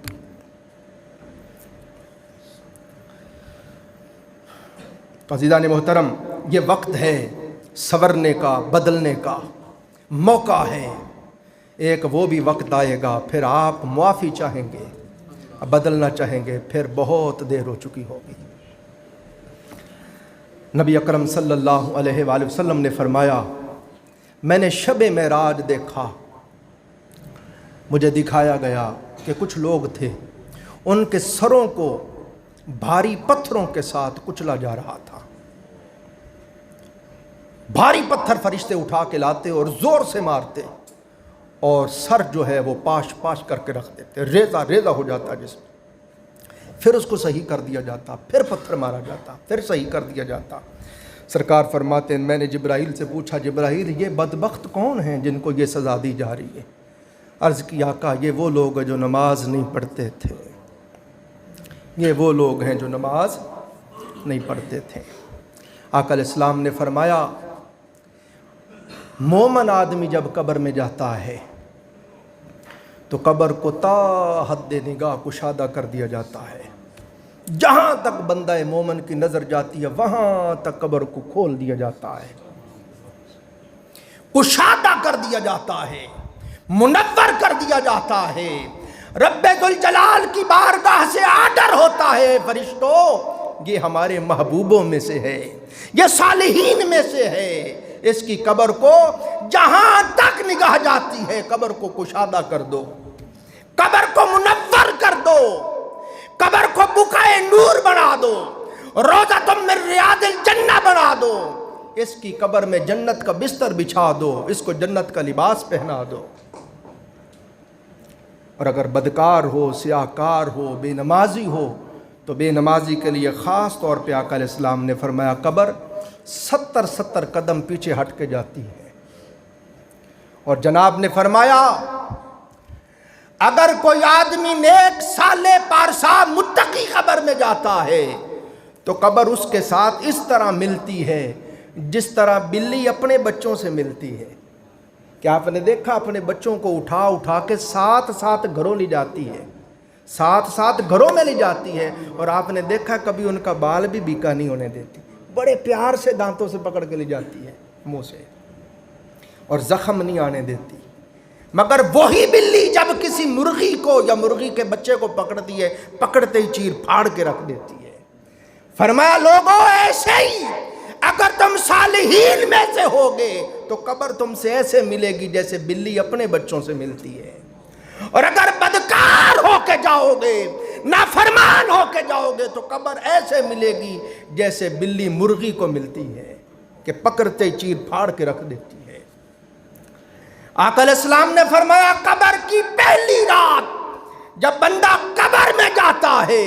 عزیزان محترم، یہ وقت ہے سنورنے کا، بدلنے کا موقع ہے، ایک وہ بھی وقت آئے گا پھر آپ معافی چاہیں گے، بدلنا چاہیں گے، پھر بہت دیر ہو چکی ہوگی۔ نبی اکرم صلی اللہ علیہ وآلہ وسلم نے فرمایا میں نے شب معراج دیکھا، مجھے دکھایا گیا کہ کچھ لوگ تھے، ان کے سروں کو بھاری پتھروں کے ساتھ کچلا جا رہا تھا، بھاری پتھر فرشتے اٹھا کے لاتے اور زور سے مارتے اور سر جو ہے وہ پاش کر کے رکھ دیتے، ریزہ ہو جاتا جس میں، پھر اس کو صحیح کر دیا جاتا، پھر پتھر مارا جاتا، پھر صحیح کر دیا جاتا۔ سرکار فرماتے ہیں میں نے جبرائیل سے پوچھا جبرائیل یہ بدبخت کون ہیں جن کو یہ سزا دی جا رہی ہے؟ عرض کی آقا یہ وہ لوگ ہیں جو نماز نہیں پڑھتے تھے، یہ وہ لوگ ہیں جو نماز نہیں پڑھتے تھے۔ آقا علیہ السلام نے فرمایا مومن آدمی جب قبر میں جاتا ہے تو قبر کو تا حد نگاہ کشادہ کر دیا جاتا ہے، جہاں تک بندہ مومن کی نظر جاتی ہے وہاں تک قبر کو کھول دیا جاتا ہے، کشادہ کر دیا جاتا ہے، منور کر دیا جاتا ہے، رب ذوالجلال کی بارگاہ سے آرڈر ہوتا ہے فرشتوں یہ ہمارے محبوبوں میں سے ہے، یہ صالحین میں سے ہے، اس کی قبر کو جہاں تک نگاہ جاتی ہے قبر کو کشادہ کر دو، قبر کو منور کر دو، قبر کو بقعۂ نور بنا دو، روضۃ من ریاض الجنہ بنا دو، اس کی قبر میں جنت کا بستر بچھا دو، اس کو جنت کا لباس پہنا دو۔ اور اگر بدکار ہو، سیاہکار ہو، بے نمازی ہو تو بے نمازی کے لیے خاص طور پہ آقا علیہ السلام نے فرمایا قبر 70 قدم پیچھے ہٹ کے جاتی ہے، اور جناب نے فرمایا اگر کوئی آدمی نیک صالح پارسا متقی قبر میں جاتا ہے تو قبر اس کے ساتھ اس طرح ملتی ہے جس طرح بلی اپنے بچوں سے ملتی ہے۔ کیا آپ نے دیکھا اپنے بچوں کو اٹھا کے ساتھ گھروں لے جاتی ہے، ساتھ گھروں میں لے جاتی ہے، اور آپ نے دیکھا کبھی ان کا بال بھی بیکا نہیں ہونے دیتی، بڑے پیار سے دانتوں سے پکڑ کے لے جاتی ہے منہ سے، اور زخم نہیں آنے دیتی۔ مگر وہی بلی جب کسی مرغی کو یا مرغی کے بچے کو پکڑتی ہے پکڑتے ہی چیر پھاڑ کے رکھ دیتی ہے۔ فرمایا لوگوں ایسے ہی اگر تم صالحین میں سے ہوگے تو قبر تم سے ایسے ملے گی جیسے بلی اپنے بچوں سے ملتی ہے، اور اگر بدکار ہو کے جاؤ گے، نافرمان ہو کے جاؤ گے تو قبر ایسے ملے گی جیسے بلی مرغی کو ملتی ہے کہ پکڑتے ہی چیر پھاڑ کے رکھ دیتی ہے۔ آقا علیہ السلام نے فرمایا قبر کی پہلی رات جب بندہ قبر میں جاتا ہے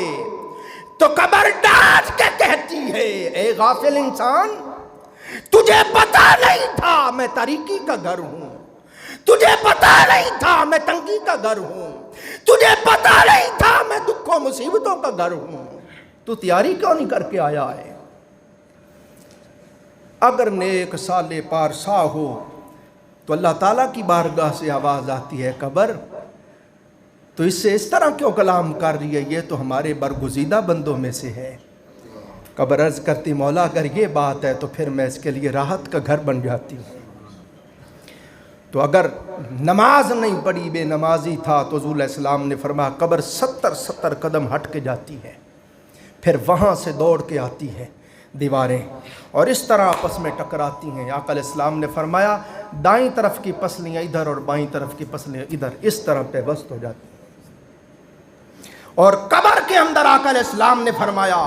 تو قبر ڈانٹ کے کہتی ہے، اے غافل انسان، تجھے پتا نہیں تھا میں تاریکی کا گھر ہوں، تجھے پتا نہیں تھا میں تنگی کا گھر ہوں، تجھے پتا نہیں تھا میں دکھوں مصیبتوں کا گھر ہوں، تو تیاری کیوں نہیں کر کے آیا ہے؟ اگر نیک صالح پارسا ہو تو اللہ تعالیٰ کی بارگاہ سے آواز آتی ہے، قبر تو اس سے اس طرح کیوں کلام کر رہی ہے؟ یہ تو ہمارے برگزیدہ بندوں میں سے ہے۔ قبر عرض کرتی، مولا اگر یہ بات ہے تو پھر میں اس کے لیے راحت کا گھر بن جاتی ہوں۔ تو اگر نماز نہیں پڑھی، بے نمازی تھا، تو حضور علیہ السلام نے فرمایا قبر 70 قدم ہٹ کے جاتی ہے، پھر وہاں سے دوڑ کے آتی ہے دیواریں اور اس طرح آپس میں ٹکراتی ہیں۔ آقا علیہ السلام نے فرمایا دائیں طرف کی پسلیاں ادھر اور بائیں طرف کی پسلیاں ادھر، اس طرح پیوست ہو جاتی ہیں۔ اور قبر کے اندر آقا علیہ السلام نے فرمایا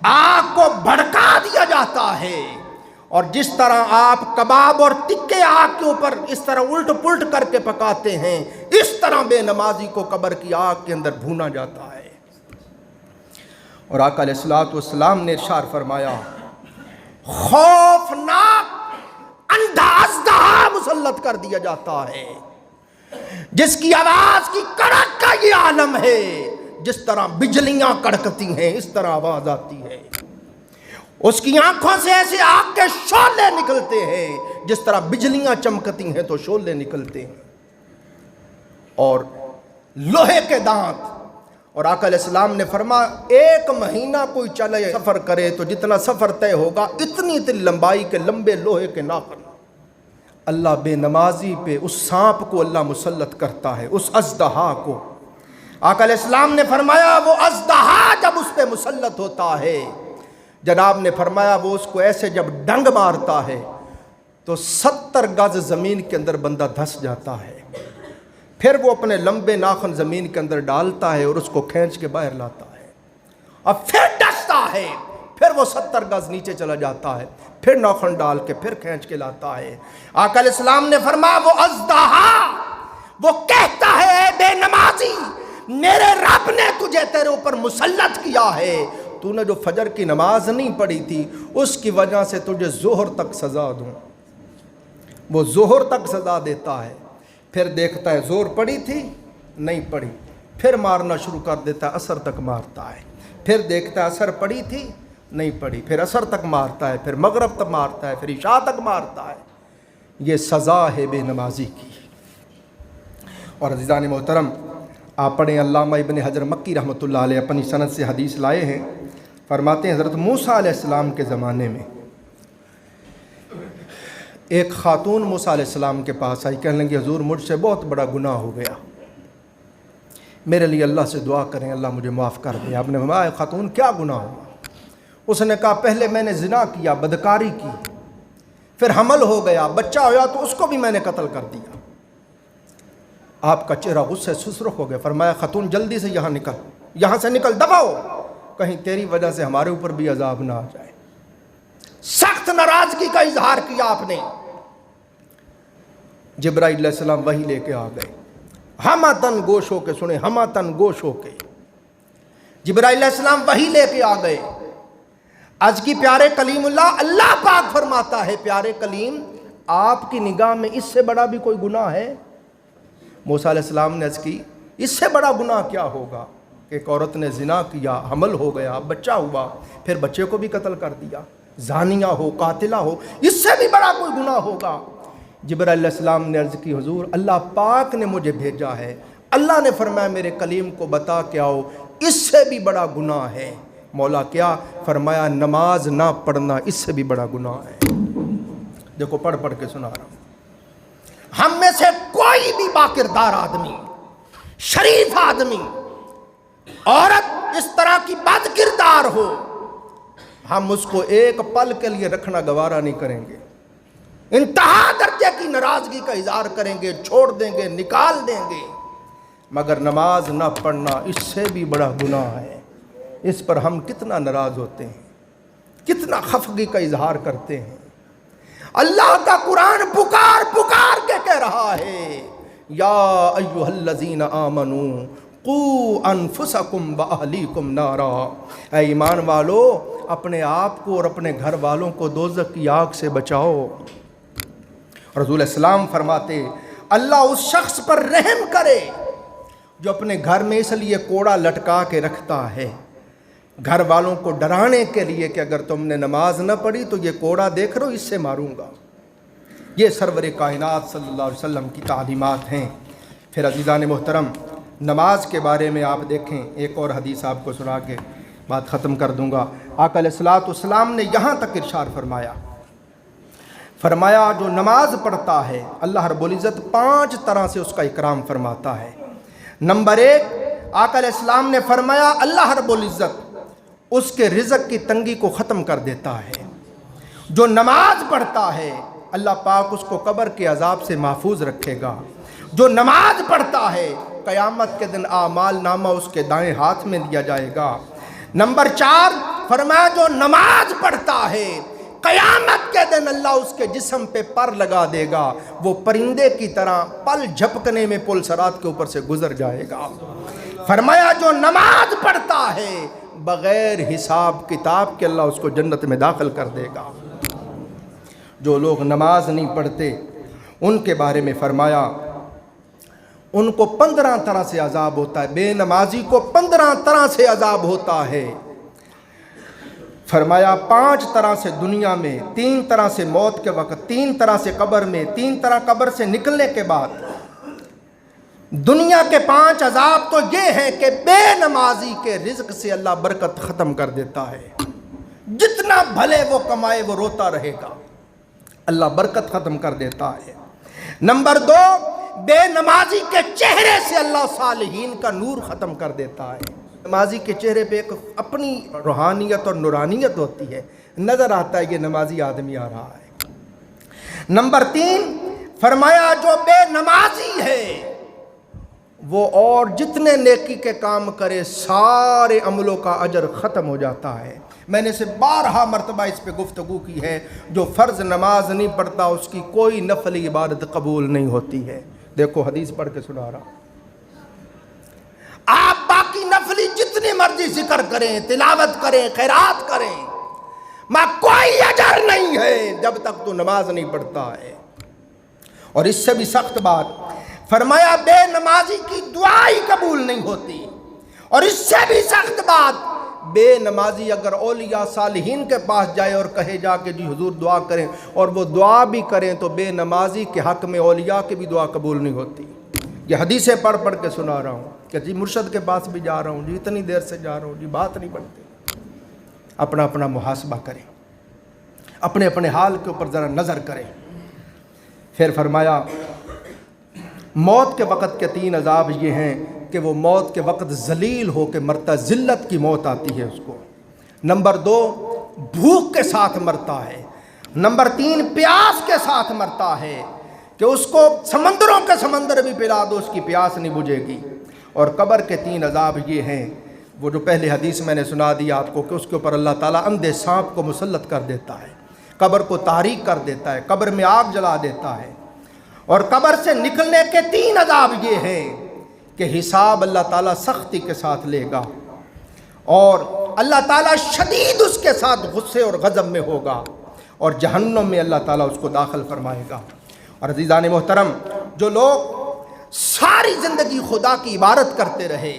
آگ کو بھڑکا دیا جاتا ہے، اور جس طرح آپ کباب اور تکے آگ کے اوپر اس طرح الٹ پلٹ کر کے پکاتے ہیں، اس طرح بے نمازی کو قبر کی آگ کے اندر بھونا جاتا ہے۔ اور آقا علیہ السلام نے ارشاد فرمایا خوفناک اندھا اژدہا مسلط کر دیا جاتا ہے، جس کی آواز کی کڑک کا یہ عالم ہے، جس طرح بجلیاں کڑکتی ہیں اس طرح آواز آتی ہے، اس کی آنکھوں سے ایسے آگ کے شعلے نکلتے ہیں جس طرح بجلیاں چمکتی ہیں تو شعلے نکلتے ہیں، اور لوہے کے دانت۔ اور آقا علیہ السلام نے فرمایا 1 مہینہ کوئی چلے سفر کرے تو جتنا سفر طے ہوگا اتنی لمبائی کے لمبے لوہے کے ناخن اللہ بے نمازی پہ، اس سانپ کو اللہ مسلط کرتا ہے، اس اژدہا کو۔ آقا علیہ السلام نے فرمایا وہ اژدہا جب اس پہ مسلط ہوتا ہے، جناب نے فرمایا وہ اس کو ایسے جب ڈنگ مارتا ہے تو 70 گز زمین کے اندر بندہ دھس جاتا ہے، پھر وہ اپنے لمبے ناخن زمین کے اندر ڈالتا ہے اور اس کو کھینچ کے باہر لاتا ہے، اب پھر ڈستا ہے، پھر وہ 70 گز نیچے چلا جاتا ہے، پھر ناخن ڈال کے پھر کھینچ کے لاتا ہے۔ آقا علیہ السلام نے فرمایا وہ اژدہا وہ کہتا ہے اے بے نمازی، میرے رب نے تجھے تیرے اوپر مسلط کیا ہے، تو نے جو فجر کی نماز نہیں پڑھی تھی اس کی وجہ سے تجھے ظہر تک سزا دوں۔ وہ ظہر تک سزا دیتا ہے، پھر دیکھتا ہے زور پڑی تھی نہیں پڑی، پھر مارنا شروع کر دیتا ہے، عصر تک مارتا ہے، پھر دیکھتا ہے عصر پڑی تھی نہیں پڑی، پھر عصر تک مارتا ہے، پھر مغرب تک مارتا ہے، پھر عشاء تک مارتا ہے۔ یہ سزا ہے بے نمازی کی۔ اور عزیزان محترم، آپ پڑھیں علامہ ابن حجر مکی رحمۃ اللہ علیہ اپنی سند سے حدیث لائے ہیں، فرماتے ہیں حضرت موسیٰ علیہ السلام کے زمانے میں ایک خاتون موسیٰ علیہ السلام کے پاس آئی، کہنے لگی حضور مجھ سے بہت بڑا گناہ ہو گیا، میرے لیے اللہ سے دعا کریں اللہ مجھے معاف کر دے۔ آپ نے فرمایا خاتون کیا گناہ ہوا؟ اس نے کہا پہلے میں نے زنا کیا، بدکاری کی، پھر حمل ہو گیا، بچہ ہوا تو اس کو بھی میں نے قتل کر دیا۔ آپ کا چہرہ غصے سے سرخ ہو گیا، فرمایا خاتون جلدی سے یہاں نکل، یہاں سے نکل، دبا ہو، کہیں تیری وجہ سے ہمارے اوپر بھی عذاب نہ آ جائے۔ سخت ناراضگی کا اظہار کیا آپ نے۔ جبرائیل علیہ السلام وحی لے کے آ گئے، ہماتن گوش ہو کے سنے، ہماتن گوش ہو کے جبرائیل علیہ السلام وحی لے کے آ گئے۔ آج کی پیارے کلیم اللہ پاک فرماتا ہے پیارے کلیم آپ کی نگاہ میں اس سے بڑا بھی کوئی گناہ ہے؟ موسیٰ علیہ السلام نے عرض کی اس سے بڑا گناہ کیا ہوگا کہ ایک عورت نے زنا کیا، حمل ہو گیا، بچہ ہوا، پھر بچے کو بھی قتل کر دیا، زانیہ ہو، قاتلہ ہو، اس سے بھی بڑا کوئی گناہ ہوگا؟ جبرائیل علیہ السلام نے عرض کی حضور اللہ پاک نے مجھے بھیجا ہے، اللہ نے فرمایا میرے کلیم کو بتا کے آؤ اس سے بھی بڑا گناہ ہے۔ مولا کیا؟ فرمایا نماز نہ پڑھنا اس سے بھی بڑا گناہ ہے۔ دیکھو پڑھ پڑھ کے سنا رہا ہوں، ہم میں سے کوئی بھی باکردار آدمی، شریف آدمی، عورت اس طرح کی بد کردار ہو، ہم اس کو ایک پل کے لیے رکھنا گوارا نہیں کریں گے، انتہا درجے کی ناراضگی کا اظہار کریں گے، چھوڑ دیں گے، نکال دیں گے۔ مگر نماز نہ پڑھنا اس سے بھی بڑا گناہ ہے۔ اس پر ہم کتنا ناراض ہوتے ہیں، کتنا خفگی کا اظہار کرتے ہیں۔ اللہ کا قرآن پکار پکار کے کہہ رہا ہے، یا ایھا الذین آمنوا قوا انفسکم واہلیکم نارا، اے ایمان والو اپنے آپ کو اور اپنے گھر والوں کو دوزخ کی آگ سے بچاؤ۔ رسول اسلام فرماتے اللہ اس شخص پر رحم کرے جو اپنے گھر میں اس لیے کوڑا لٹکا کے رکھتا ہے، گھر والوں کو ڈرانے کے لیے کہ اگر تم نے نماز نہ پڑھی تو یہ کوڑا دیکھ رہو اس سے ماروں گا۔ یہ سرور کائنات صلی اللہ علیہ وسلم کی تعلیمات ہیں۔ پھر عزیزان محترم، نماز کے بارے میں آپ دیکھیں، ایک اور حدیث آپ کو سنا کے بات ختم کر دوں گا۔ آقا علیہ الصلوۃ والسلام نے یہاں تک ارشاد فرمایا جو نماز پڑھتا ہے اللہ رب العزت 5 طرح سے اس کا اکرام فرماتا ہے۔ نمبر 1، آقا علیہ السلام نے فرمایا اللہ رب العزت اس کے رزق کی تنگی کو ختم کر دیتا ہے۔ جو نماز پڑھتا ہے اللہ پاک اس کو قبر کے عذاب سے محفوظ رکھے گا۔ جو نماز پڑھتا ہے قیامت کے دن اعمال نامہ اس کے دائیں ہاتھ میں دیا جائے گا۔ نمبر 4 فرمایا جو نماز پڑھتا ہے قیامت کے دن اللہ اس کے جسم پہ پر لگا دے گا، وہ پرندے کی طرح پل جھپکنے میں پل صراط کے اوپر سے گزر جائے گا۔ فرمایا جو نماز پڑھتا ہے بغیر حساب کتاب کے اللہ اس کو جنت میں داخل کر دے گا۔ جو لوگ نماز نہیں پڑھتے ان کے بارے میں فرمایا ان کو 15 طرح سے عذاب ہوتا ہے، بے نمازی کو 15 طرح سے عذاب ہوتا ہے۔ فرمایا 5 طرح سے دنیا میں، 3 طرح سے موت کے وقت، 3 طرح سے قبر میں، 3 طرح قبر سے نکلنے کے بعد۔ دنیا کے 5 عذاب تو یہ ہیں کہ بے نمازی کے رزق سے اللہ برکت ختم کر دیتا ہے، جتنا بھلے وہ کمائے وہ روتا رہے گا، اللہ برکت ختم کر دیتا ہے۔ نمبر 2، بے نمازی کے چہرے سے اللہ صالحین کا نور ختم کر دیتا ہے۔ نمازی کے چہرے پہ ایک اپنی روحانیت اور نورانیت ہوتی ہے، نظر آتا ہے یہ نمازی آدمی آ رہا ہے۔ نمبر 3 فرمایا جو بے نمازی ہے وہ اور جتنے نیکی کے کام کرے سارے عملوں کا اجر ختم ہو جاتا ہے۔ میں نے سے 12 مرتبہ اس پہ گفتگو کی ہے، جو فرض نماز نہیں پڑھتا اس کی کوئی نفلی عبادت قبول نہیں ہوتی ہے۔ دیکھو حدیث پڑھ کے سنا رہا، آپ باقی نفلی جتنی مرضی ذکر کریں، تلاوت کریں، خیرات کریں، ماں کوئی اجر نہیں ہے جب تک تو نماز نہیں پڑھتا ہے۔ اور اس سے بھی سخت بات فرمایا بے نمازی کی دعا ہی قبول نہیں ہوتی۔ اور اس سے بھی سخت بات بے نمازی اگر اولیاء صالحین کے پاس جائے اور کہے جا کہ جی حضور دعا کریں اور وہ دعا بھی کریں تو بے نمازی کے حق میں اولیاء کی بھی دعا قبول نہیں ہوتی۔ یہ حدیثیں پڑھ کے سنا رہا ہوں کہ جی مرشد کے پاس بھی جا رہا ہوں، جی اتنی دیر سے جا رہا ہوں، جی بات نہیں بنتی۔ اپنا اپنا محاسبہ کریں، اپنے اپنے حال کے اوپر ذرا نظر کریں۔ پھر فرمایا موت کے وقت کے 3 عذاب یہ ہیں کہ وہ موت کے وقت ذلیل ہو کے مرتا، ذلت کی موت آتی ہے اس کو۔ نمبر 2 بھوک کے ساتھ مرتا ہے۔ نمبر 3 پیاس کے ساتھ مرتا ہے کہ اس کو سمندروں کے سمندر بھی پلا دو اس کی پیاس نہیں بجھے گی۔ اور قبر کے 3 عذاب یہ ہیں، وہ جو پہلے حدیث میں نے سنا دی آپ کو کہ اس کے اوپر اللہ تعالیٰ اندھے سانپ کو مسلط کر دیتا ہے، قبر کو تاریک کر دیتا ہے، قبر میں آگ جلا دیتا ہے۔ اور قبر سے نکلنے کے 3 عذاب یہ ہیں کہ حساب اللہ تعالیٰ سختی کے ساتھ لے گا اور اللہ تعالیٰ شدید اس کے ساتھ غصے اور غضب میں ہوگا، اور جہنم میں اللہ تعالیٰ اس کو داخل فرمائے گا۔ اور عزیزان محترم، جو لوگ ساری زندگی خدا کی عبادت کرتے رہے،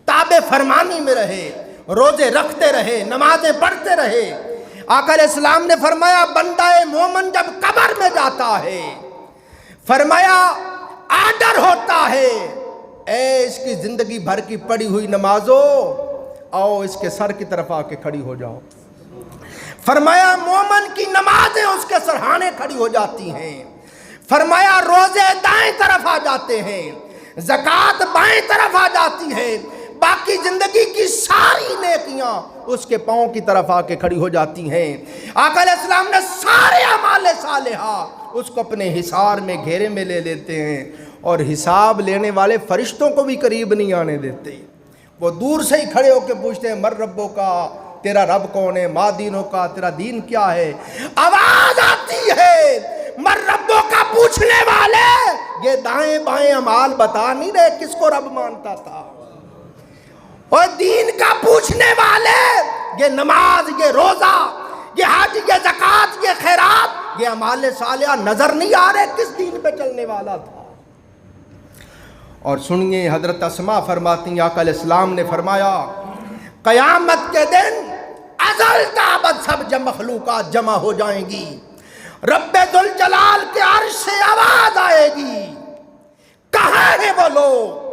تابع فرمانی میں رہے، روزے رکھتے رہے، نمازیں پڑھتے رہے، آقا علیہ السلام نے فرمایا بندہ مومن جب قبر میں جاتا ہے فرمایا آرڈر ہوتا ہے اے اس کی زندگی بھر کی پڑھی ہوئی نمازوں آؤ اس کے سر کی طرف آ کے کھڑی ہو جاؤ۔ فرمایا مومن کی نمازیں اس کے سرہانے کھڑی ہو جاتی ہیں۔ فرمایا روزے دائیں طرف آ جاتے ہیں، زکوٰۃ بائیں طرف آ جاتی ہے، باقی زندگی کی ساری نیکیاں اس کے پاؤں کی طرف آ کے کھڑی ہو جاتی ہیں۔ آقا علیہ السلام نے سارے اعمال صالحہ اس کو اپنے حصار میں گھیرے میں لے لیتے ہیں اور حساب لینے والے فرشتوں کو بھی قریب نہیں آنے دیتے. وہ دور سے ہی کھڑے ہو کے پوچھتے ہیں مر ربوں کا، تیرا رب کون ہے، ما دینوں کا، تیرا دین کیا ہے. آواز آتی ہے مر ربوں کا پوچھنے والے، یہ دائیں بائیں اعمال بتا نہیں رہے کس کو رب مانتا تھا. اور دین کا پوچھنے والے، یہ نماز، یہ روزہ، یہ حج، یہ زکوٰۃ، یہ خیرات، یہ اعمال صالحہ نظر نہیں آ رہے کس دین پہ چلنے والا تھا. اور سنیے حضرت اسماء فرماتی ہیں آقا علیہ السلام نے فرمایا قیامت کے دن ازل تا ابد سب مخلوقات جمع ہو جائیں گی، رب ذوالجلال کے عرش سے آواز آئے گی، کہاں ہیں وہ لوگ،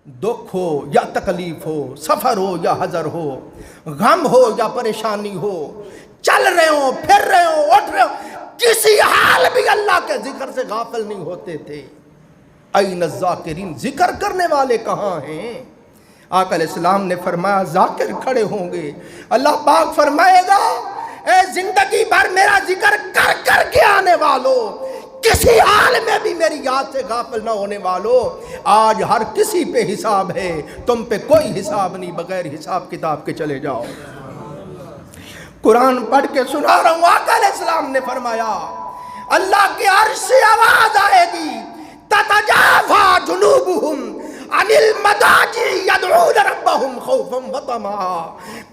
دکھ ہو یا تکلیف ہو، سفر ہو یا حضر ہو، غم ہو یا پریشانی ہو، چل رہے ہوں، پھر رہے ہوں، اٹھ رہے ہوں، کسی حال بھی اللہ کے ذکر سے غافل نہیں ہوتے تھے. این الذاکرین، ذکر کرنے والے کہاں ہیں؟ آقا علیہ السلام نے فرمایا ذاکر کھڑے ہوں گے. اللہ پاک فرمائے گا اے زندگی بھر میرا ذکر کر کر کے آنے والوں، کسی حال میں بھی میری یاد سے غافل نہ ہونے والوں، آج ہر کسی پہ حساب ہے، تم پہ کوئی حساب نہیں، بغیر حساب کتاب کے چلے جاؤ. قرآن پڑھ کے سنا رہا ہوں، آقا علیہ السلام نے فرمایا اللہ کے عرش سے آواز آئے گی تتجافا جنوبہم عن المضاجع یدعون ربہم خوفا وطمعا.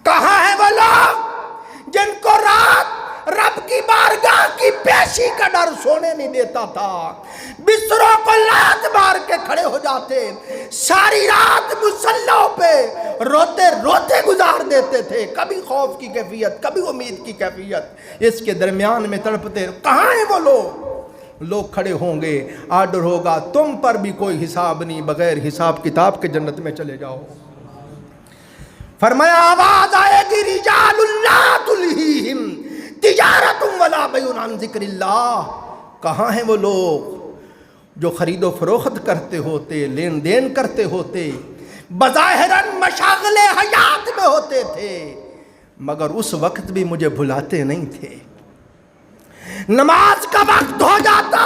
کہاں ہیں وہ لوگ جن کو رات رب کی بارگاہ کی پیشی کا ڈر سونے نہیں دیتا تھا، بستروں کو لات مار کے کھڑے ہو جاتے، ساری رات مصلوں پہ روتے روتے گزار دیتے تھے، کبھی خوف کی کیفیت، کبھی امید کی کیفیت، اس کے درمیان میں تڑپتے. کہاں ہیں وہ لوگ کھڑے ہوں گے، آرڈر ہوگا تم پر بھی کوئی حساب نہیں، بغیر حساب کتاب کے جنت میں چلے جاؤ. فرمایا آواز آئے گی رجال لا تلہیہم تجارت ولا بیع عن ذکر اللہ. کہاں ہیں وہ لوگ جو خرید و فروخت کرتے ہوتے، لین دین کرتے ہوتے، بظاہراً مشاغل حیات میں ہوتے تھے، مگر اس وقت بھی مجھے بھلاتے نہیں تھے. نماز کا وقت ہو جاتا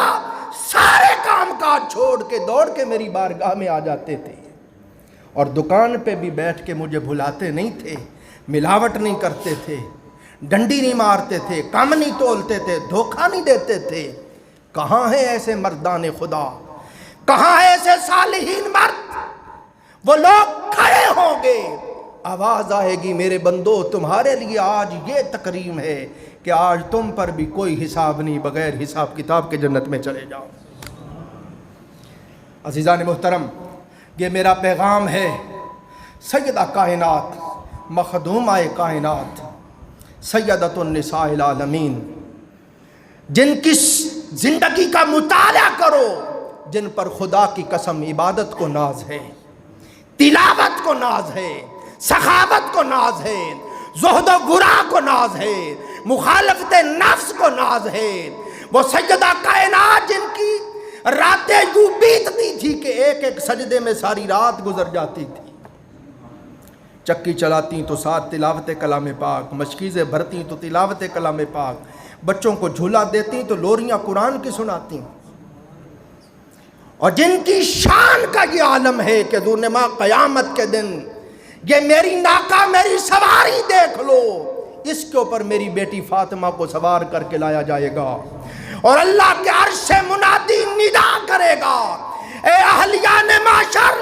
سارے کام کاج چھوڑ کے دوڑ کے میری بارگاہ میں آ جاتے تھے، اور دکان پہ بھی بیٹھ کے مجھے بھلاتے نہیں تھے، ملاوٹ نہیں کرتے تھے، ڈنڈی نہیں مارتے تھے، کام نہیں تولتے تھے، دھوکہ نہیں دیتے تھے. کہاں ہیں ایسے مردان خدا، کہاں ہیں ایسے صالحین مرد؟ وہ لوگ کھڑے ہوں گے، آواز آئے گی میرے بندو تمہارے لیے آج یہ تکریم ہے کہ آج تم پر بھی کوئی حساب نہیں، بغیر حساب کتاب کے جنت میں چلے جاؤ. عزیزان محترم، یہ میرا پیغام ہے سیدہ کائنات، مخدومہ کائنات، سیدۃ النساء العالمین، جن کی زندگی کا مطالعہ کرو، جن پر خدا کی قسم عبادت کو ناز ہے، تلاوت کو ناز ہے، سخاوت کو ناز ہے، زہد و ورع کو ناز ہے، مخالفت نفس کو ناز ہے. وہ سیدہ کائنات جن کی راتیں یوں بیتتی تھی کہ ایک ایک سجدے میں ساری رات گزر جاتی تھی، چکی چلاتی تو ساتھ تلاوت کلام پاک، مشکیزیں بھرتی تو تلاوت کلام پاک، بچوں کو جھولا دیتی تو لوریاں قرآن کی سناتی. اور جن کی شان کا یہ عالم ہے کہ ذوالنما قیامت کے دن یہ میری ناقہ میری سواری دیکھ لو، اس کے اوپر میری بیٹی فاطمہ کو سوار کر کے لایا جائے گا، اور اللہ کے عرش سے منادی ندا کرے گا اے اہلیان معاشر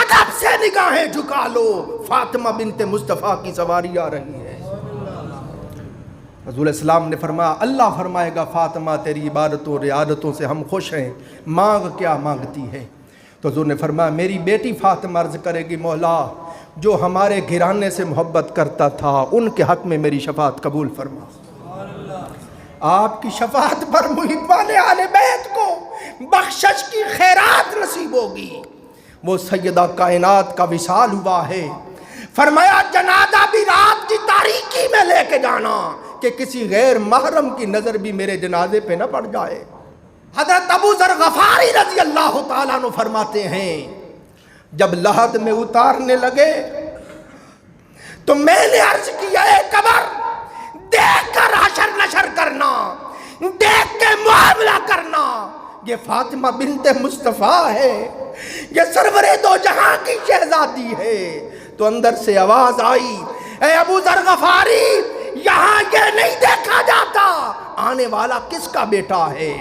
ادب سے نگاہیں جھکا لو، فاطمہ بنت مصطفیٰ کی سواری آ رہی ہے. رسول اسلام نے فرمایا اللہ فرمائے گا فاطمہ تیری عبادتوں رعایتوں سے ہم خوش ہیں، مانگ کیا مانگتی ہے؟ تو حضور نے فرمایا میری بیٹی فاطمہ عرض کرے گی مولا جو ہمارے گھرانے سے محبت کرتا تھا ان کے حق میں میری شفاعت قبول فرما. آپ کی شفاعت پر محبان اہل بیت کو بخشش کی خیرات نصیب ہوگی. وہ سیدہ کائنات کا وصال ہوا ہے، فرمایا جنازہ بھی رات کی تاریکی میں لے کے جانا کہ کسی غیر محرم کی نظر بھی میرے جنازے پہ نہ پڑ جائے. حضرت ابو ذر غفاری رضی اللہ تعالیٰ عنہ فرماتے ہیں جب لحد میں اتارنے لگے تو میں نے عرض کیا اے قبر دیکھ کر حشر نشر کرنا، دیکھ کے معاملہ کرنا، یہ فاطمہ بنت مصطفیٰ ہے، یہ سرور دو جہاں کی شہزادی ہے۔ تو اندر سے آواز آئی، اے ابو ذر غفاری، یہاں یہ نہیں دیکھا جاتا آنے والا کس کا بیٹا ہے،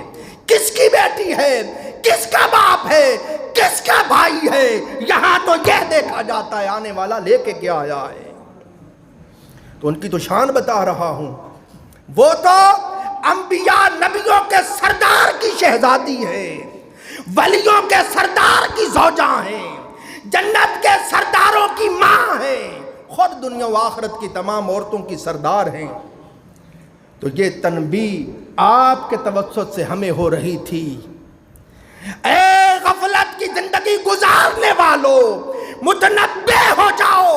کس کی بیٹی ہے، کس کا باپ ہے، کس کا بھائی ہے، یہاں تو یہ دیکھا جاتا ہے آنے والا لے کے کیا آیا ہے۔ تو ان کی تو شان بتا رہا ہوں، وہ تو انبیاء نبیوں کے سردار کی شہزادی ہے، ولیوں کے سردار کی زوجہ ہیں، جنت کے سرداروں کی ماں ہیں، خود دنیا و آخرت کی تمام عورتوں کی سردار ہیں۔ تو یہ تنبیہ آپ کے توسط سے ہمیں ہو رہی تھی، اے غفلت کی زندگی گزارنے والوں، متنبہ ہو جاؤ،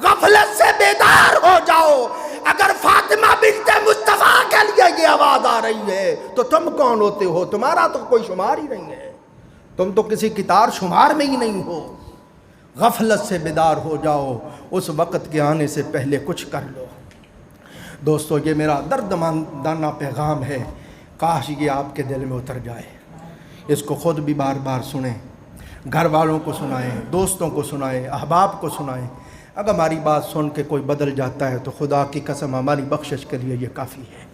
غفلت سے بیدار ہو جاؤ۔ اگر فاطمہ بنت مصطفیٰ کے لیے یہ آواز آ رہی ہے تو تم کون ہوتے ہو؟ تمہارا تو کوئی شمار ہی نہیں ہے، تم تو کسی کتار شمار میں ہی نہیں ہو۔ غفلت سے بیدار ہو جاؤ، اس وقت کے آنے سے پہلے کچھ کر لو۔ دوستو، یہ میرا دردمندانہ پیغام ہے، کاش یہ آپ کے دل میں اتر جائے۔ اس کو خود بھی بار بار سنیں، گھر والوں کو سنائیں، دوستوں کو سنائیں، احباب کو سنائیں۔ اگر ہماری بات سن کے کوئی بدل جاتا ہے تو خدا کی قسم ہماری بخشش کے لیے یہ کافی ہے۔